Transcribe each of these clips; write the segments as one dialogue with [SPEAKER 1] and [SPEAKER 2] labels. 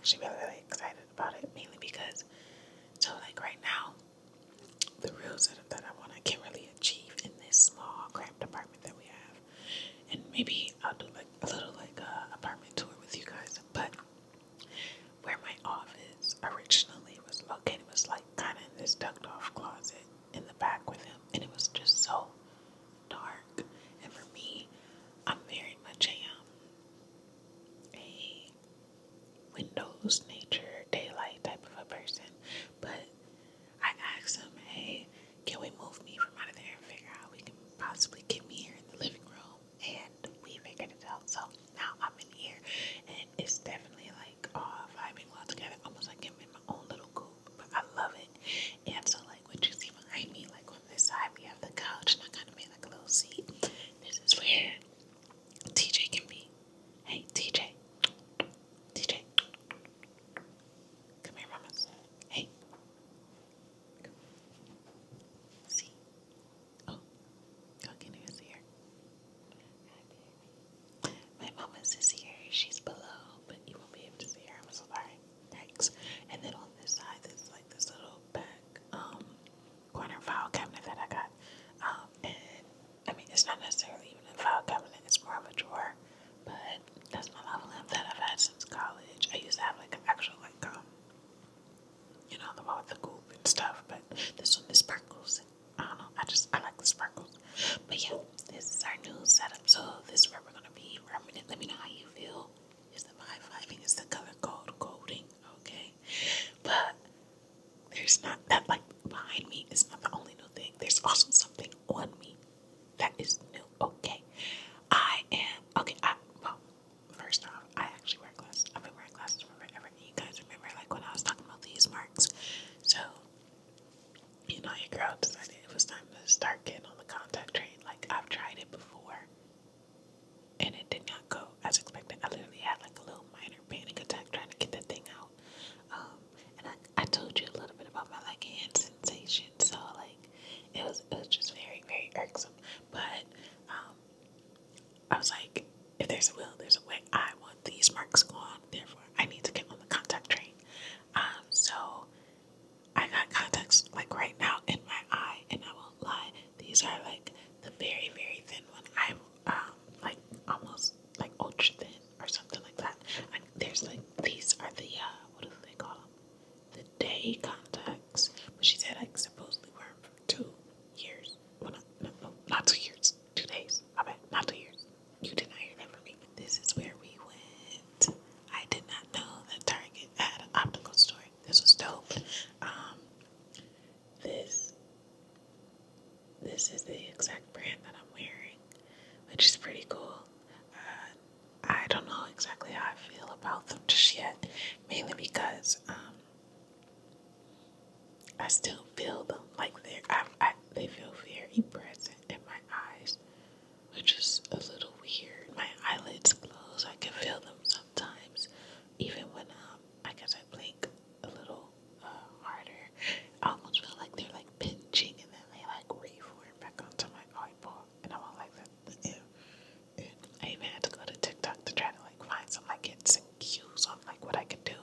[SPEAKER 1] actually really, really excited about it, mainly because, so like right now, the real setup that I can't really achieve in this small cramped apartment that we have. And maybe I'll do like a little like apartment tour with you guys. But where my office originally was located was like kind of in this ducked off closet in the back with him, and it was just so dark. And for me, I'm very much a windows, nature, daylight type of a person. But I asked him, hey, can we move me from out of there and figure out how we can possibly get me here in the living room? And we figured it out. So now I'm in here, and it's definitely like all vibing well together, almost like I'm in my own little coop. But I love it. And so like what you see behind me, like on this side we have the couch, and I kind of made like a little seat. This is where TJ can be. Hey TJ, TJ, come here, mamas. Hey, see. Oh, y'all can't even see her. My mama's is here. She's below, but you won't be able to see her. I'm so sorry. Thanks. And then on this side, there's like this little back corner file cabinet that I got. And I mean, it's not necessarily even a file cabinet. It's more of a drawer. But that's my lava lamp that I've had since college. I used to have like an actual like you know, the one with the goop and stuff. But this one, the sparkles. I don't know. I like the sparkles. But yeah, this is our new setup. So this is where we're gonna be for a minute. Let me know how you feel. Is the vibe vibing? Is the color coding? Okay. But there's not that like behind me is not the only new thing. There's also something on me that is new. Okay. Well, first off, I actually wear glasses. I've been wearing glasses for forever. You guys remember like when I was talking about these marks? So, you know, your girl decided it was time to start getting on the contact train. Like I've tried it before and it did not go as expected. I literally had like a little minor panic attack trying to get that thing out. And I told you a little bit about my like hand sensation. So like it was just very, very irksome. But I was like, if there's a will, there's a way. I want these marks gone. Therefore, I need to get on the contact train. So I got contacts like right now in my eye, and I won't lie, these are like the very, very thin one. I like almost like ultra thin or something like that. There's like these are the what do they call them? The day contacts. But she said I supposedly wear them for 2 years. Well, not 2 years. 2 days. I bet not 2 years. You did not hear that from me. This is where we went. I did not know that Target had an optical store. This was dope. This is the exact brand that I'm wearing, which is pretty cool. I don't know exactly how I feel about them just yet, mainly because I still feel them like they feel very present in my eyes, which is a little weird. My eyelids close. I can feel them sometimes, even when I guess I blink a little harder. I almost feel like they're like pinching, and then they like reform back onto my eyeball, and I won't like that. I even had to go to TikTok to try to like find some like hints and cues on like what I could do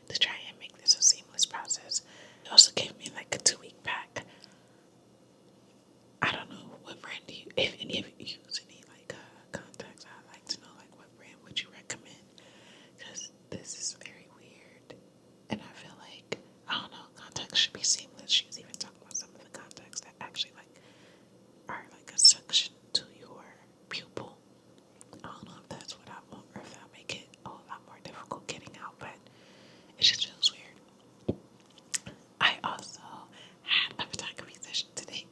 [SPEAKER 1] to try and make this a seamless process. It also gave me like a 2-week pack. I don't know what brand do you, if any of you use any like contacts. I'd like to know like what brand would you recommend, because this is very weird, and I feel like I don't know, contacts should be seamless. She was even talking about some of the contacts that actually like are like a suction to your pupil. I don't know if that's what I want or if that'll make it a whole lot more difficult getting out, but it just feels weird. I also had a photography session today,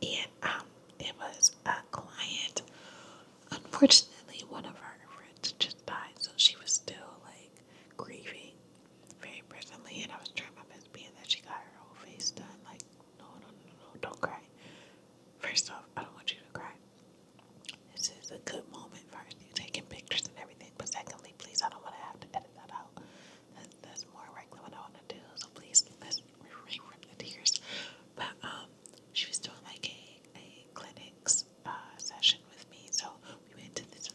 [SPEAKER 1] and it was a client. Unfortunately, one of our friends just died, so she was still like grieving very presently, and I was trying my best, being that she got her whole face done. Like, no, don't cry. First off, I don't want you to cry. This is a good moment for you taking pictures and everything, but secondly, please, I don't want to have to edit that out. That's more regular what I want to do, so please, let's refrain from the tears. But she was doing like a clinics session with me, so we went to this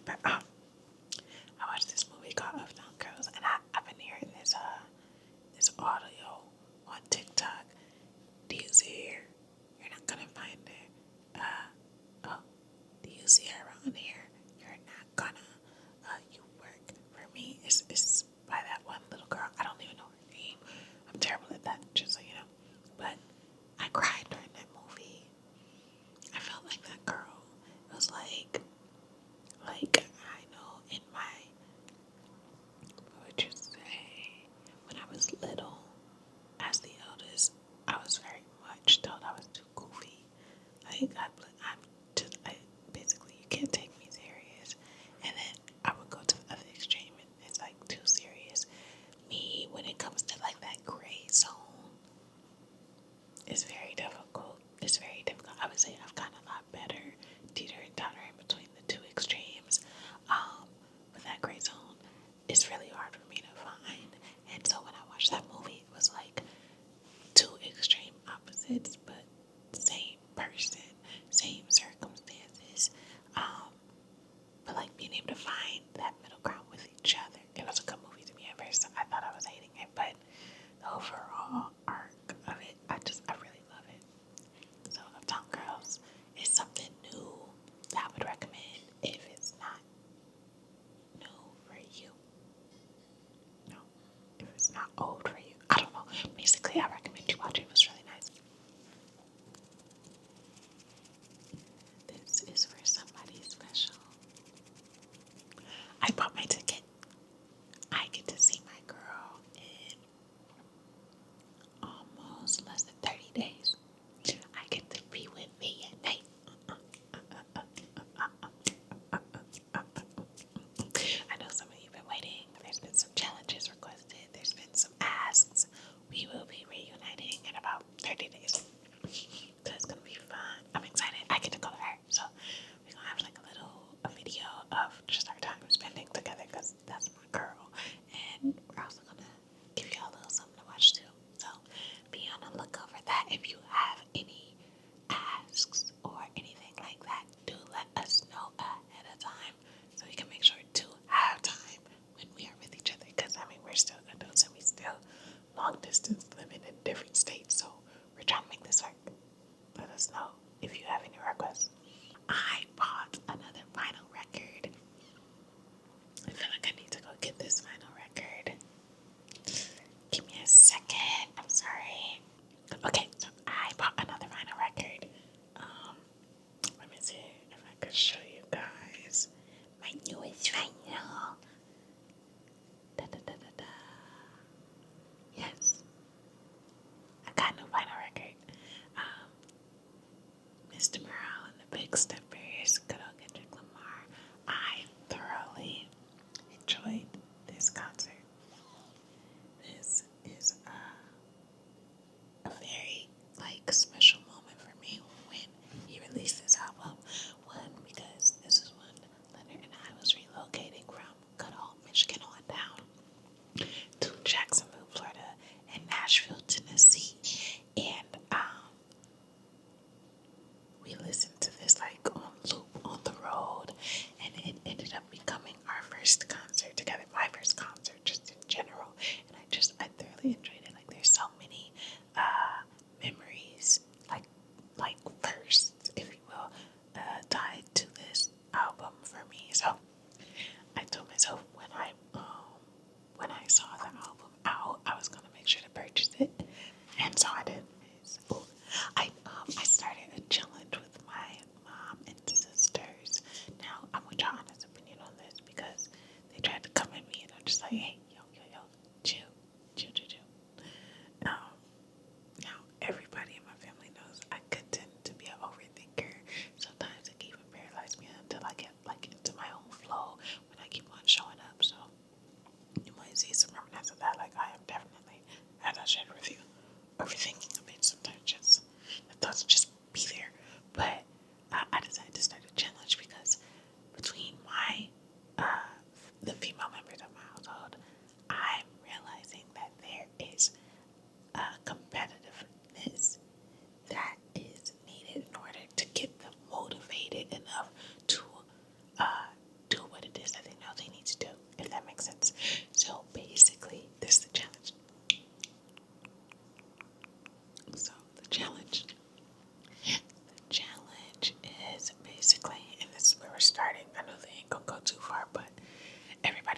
[SPEAKER 1] But I watched this movie called Uptown Girls, and I've been hearing this audio on TikTok. Do you see her? You're not gonna find it. Oh, do you see her around here? You're not gonna. You work for me. It's by that one little girl. I don't even know her name. I'm terrible at that, just so you know. But I cried during that movie. I felt like that girl. It was like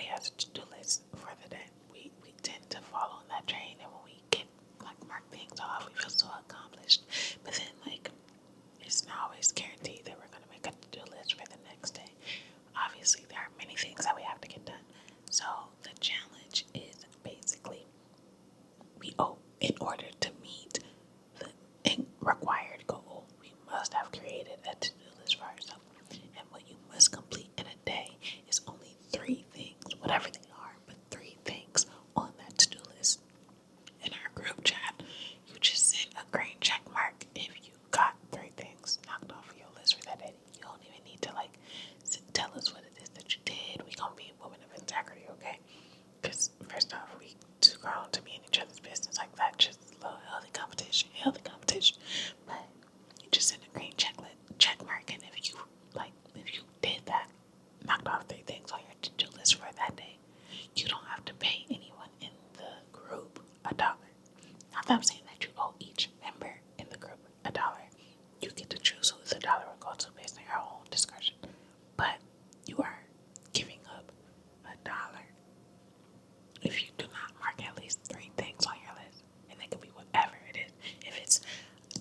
[SPEAKER 1] everybody has a to-do list for the day. We tend to follow on that train, and when we get like mark things off, we feel so accomplished. But then like it's not always guaranteed that we're gonna make a to-do list for the next day. Obviously, there are many things that we have to get done. So the challenge is basically in order to meet the required goal, we must have created a to-do list for ourselves. And what you must complete in a day is only 3 things, whatever they are, but 3 things on that to-do list. In our group chat, you just send a green check mark if you got 3 things knocked off of your list for that day. You don't even need to like tell us what it is that you did. We gonna be women of integrity, okay? Because first off, we too grown to be in each other's business like that. Just a little healthy competition. But you just send a green check mark, and if you did that, knocked off 3 things on your to-do list for that day, you don't have to pay anyone in the group $1. Not that I'm saying that you owe each member in the group $1. You get to choose who the dollar will go to based on your own discretion. But you are giving up $1 if you do not mark at least 3 things on your list. And it could be whatever it is. If it's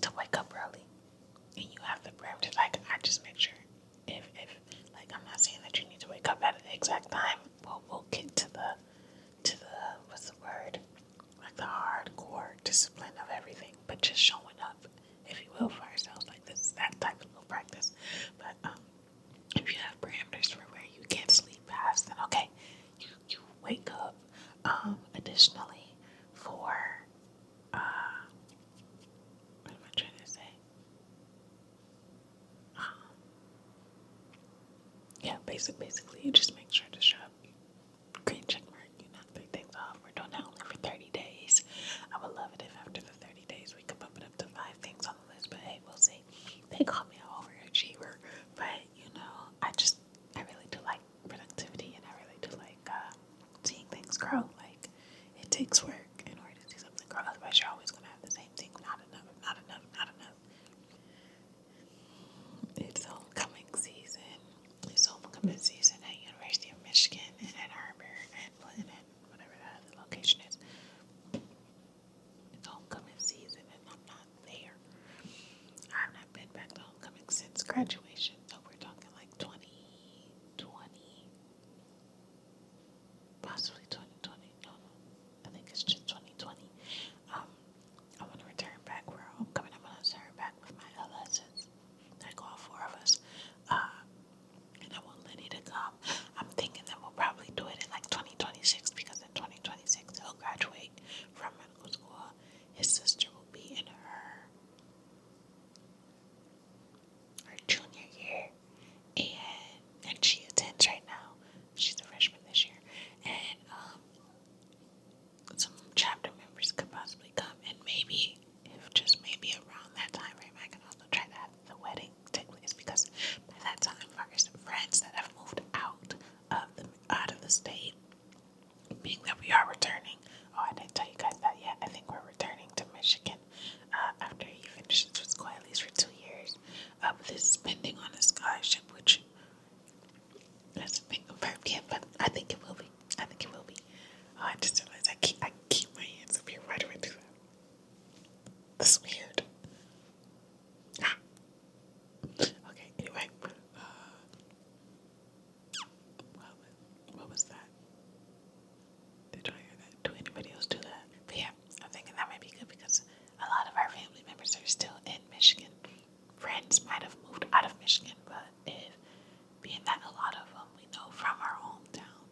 [SPEAKER 1] to wake up early and you have the parameters, like I just make sure if like I'm not saying that you need to wake up at an exact time. We'll get to the what's the word? Like the hardcore discipline of everything, but just showing up, if you will, for ourselves. Like this is that type of little practice. But if you have parameters for where you can't sleep past, then okay, you wake up. Additionally, for what am I trying to say? Yeah, basically, you just make sure to show up. Green check mark. You knock 3 things off. We're doing that only for 30 days. I would love it if after the 30 days we could bump it up to 5 things on the list. But hey, we'll see. They call me an overachiever, but I really do like productivity, and I really do like seeing things grow. Like it takes work in order to see something grow. Otherwise, you're always gonna have the same thing. Not enough. Not enough. Not enough. It's homecoming season. It's homecoming season at University of Michigan and Ann Arbor and Clinton and whatever that other location is. It's homecoming season and I'm not there. I've not been back to homecoming since graduation. So we're talking like 2020, possibly 2020. No. I think it's just 2020. I want to return back where homecoming. I'm going to return back with my LSs. Like all 4 of us. And I want Liddy to come. I'm thinking that we'll probably do it in like 2026 because in 2026 he'll graduate from medical school. His sister will be in her junior year, and she attends right now. She's a freshman this year, and some chapter members could possibly come, and maybe if just maybe around that time frame, I can also try to have the wedding take place because by that time, our friends that have moved out of the state, being that we are returning. Oh, I didn't tell you guys that yet. I think we're returning to Michigan after he finishes with school, at least for 2 years. This is pending on a scholarship, which hasn't been confirmed yet, but I think it will be. Oh, I just realized I keep my hands up here. Why do I do that? That's weird. Okay, anyway. What was that? Did y'all hear that? Do anybody else do that? But yeah, I'm thinking that might be good because a lot of our family members are still in Michigan. Friends might have moved out of Michigan, but being that a lot of them we know from our hometown,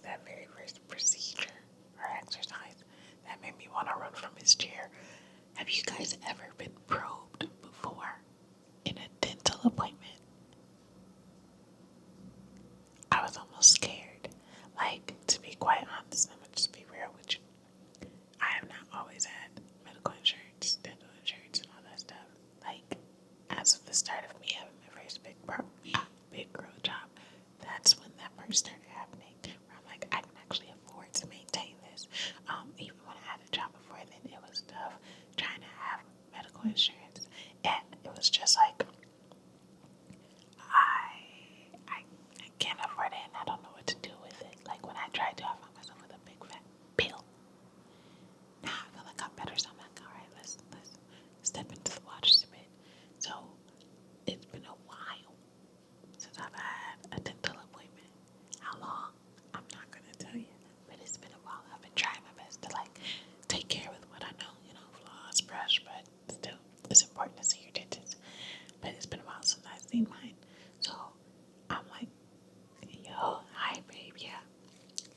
[SPEAKER 1] that very first procedure or exercise that made me want to run from his chair. Have you guys ever been probed before in a dental appointment? I was almost scared. Like, to be quite honest, I'm gonna just be real with you. I have not always had medical insurance, dental insurance, and all that stuff. Like, as of the start of me having my first big girl job, that's when that first started happening. Where I'm like, I can actually afford to maintain this. Even when I had a job before then, it was tough trying to have medical insurance, and it was just like I can't afford it, and I don't know what to do with it. Like when I tried to, I found myself with a big fat bill. Now I feel like I'm better, so I'm like, all right, let's step into the waters a bit. So it's been a while since I've had a dental appointment. How long? I'm not gonna tell you, but it's been a while. I've been trying my best to like take care with what I know, floss, brush, but still, it's important to see your dentist. But it's been a while since I've seen mine, so I'm like, yo, hi babe, yeah,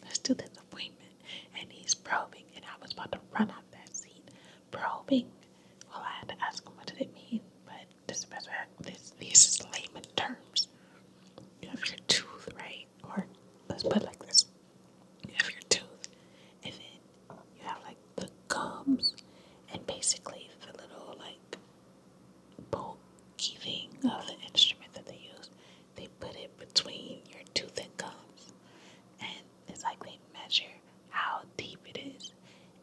[SPEAKER 1] let's do this appointment. And he's probing, and I was about to run out that seat. Probing. Well, I had to ask him what did it mean, but this is best these is layman terms. You have your tooth, right? Or let's put it like this. You have your tooth, and then you have like the gums, and basically the little like bulky thing of the instrument that they use. They put it between your tooth and gums, and it's like they measure how deep it is.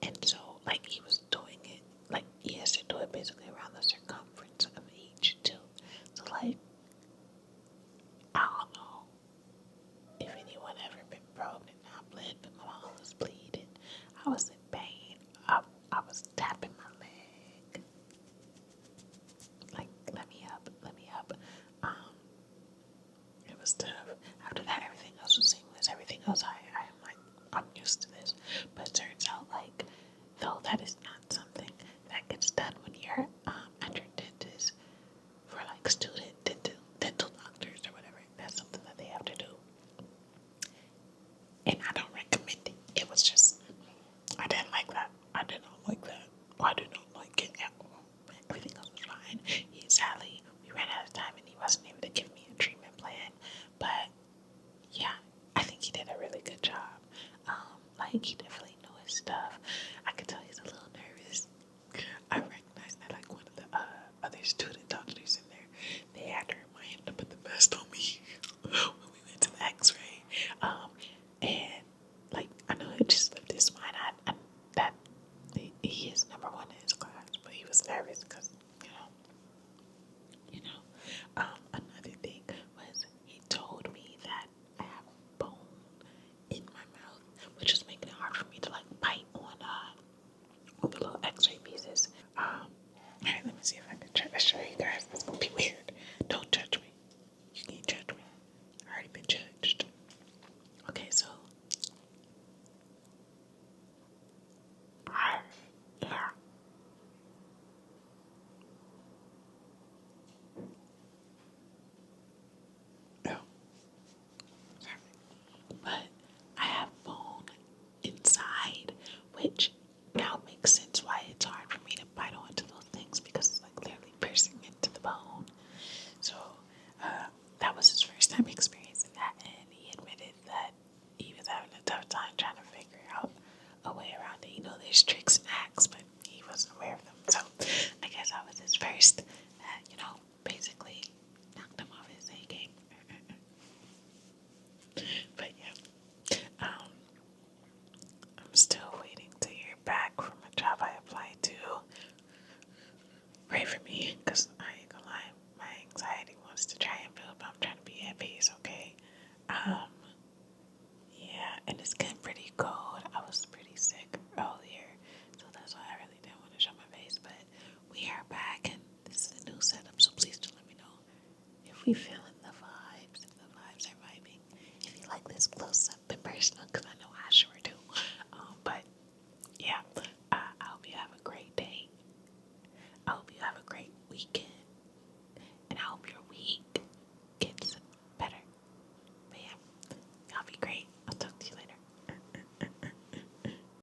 [SPEAKER 1] And so, like, he was doing it, like, he has to do it basically around the circumference of each tooth. So, like, I don't know if anyone ever been probed and not bled, but my mom was bleeding. I was in pain. I was tapping my leg. Like, let me up, let me up. It was tough. After that, everything else was seamless. Everything else, I'm like, I'm used to this. But it turns out, like, though that is not something that gets done when you're at your dentist for like student dental doctors or whatever. That's something that they have to do. And I don't recommend it. It was just, I didn't like that. I did not like that. I did not like it at all. Everything else was fine. Sadly, we ran out of time and he wasn't able to give me a treatment plan. But yeah, I think he did a really good job. Like, he definitely knew his stuff. I could tell he's a little nervous. I recognized that, like, one of the other student doctors in there, they had to remind him to put the vest on me when we went to the x-ray. And, like, I know it just slipped his mind. That he is number one in his class, but he was nervous because, another thing was he told me that I have a bone in my mouth, which was making it hard for me to like bite on the little x-ray pieces. Alright, let me see if I can try to show you guys. It's gonna be weird. Don't judge me. You can't judge me. I already been judged. Okay, so yeah. Oh, sorry. But I have bone inside, which now makes sense why it's hard for me to bite onto those things because it's like literally piercing into the bone. So that was his first time experiencing that, and he admitted that he was having a tough time trying to figure out a way around it. There's tricks and hacks, but he wasn't aware of them. So I guess I was his first that, basically knocked him off his A game. But yeah, I'm still waiting to hear back from a job I applied to. Pray for me, because I ain't gonna lie, my anxiety wants to try and build, but I'm trying to be at peace, okay? Yeah, and it's getting pretty cold. I was pretty sick earlier, so that's why I really didn't want to show my face, but we are back, and this is a new setup, so please do let me know if we feel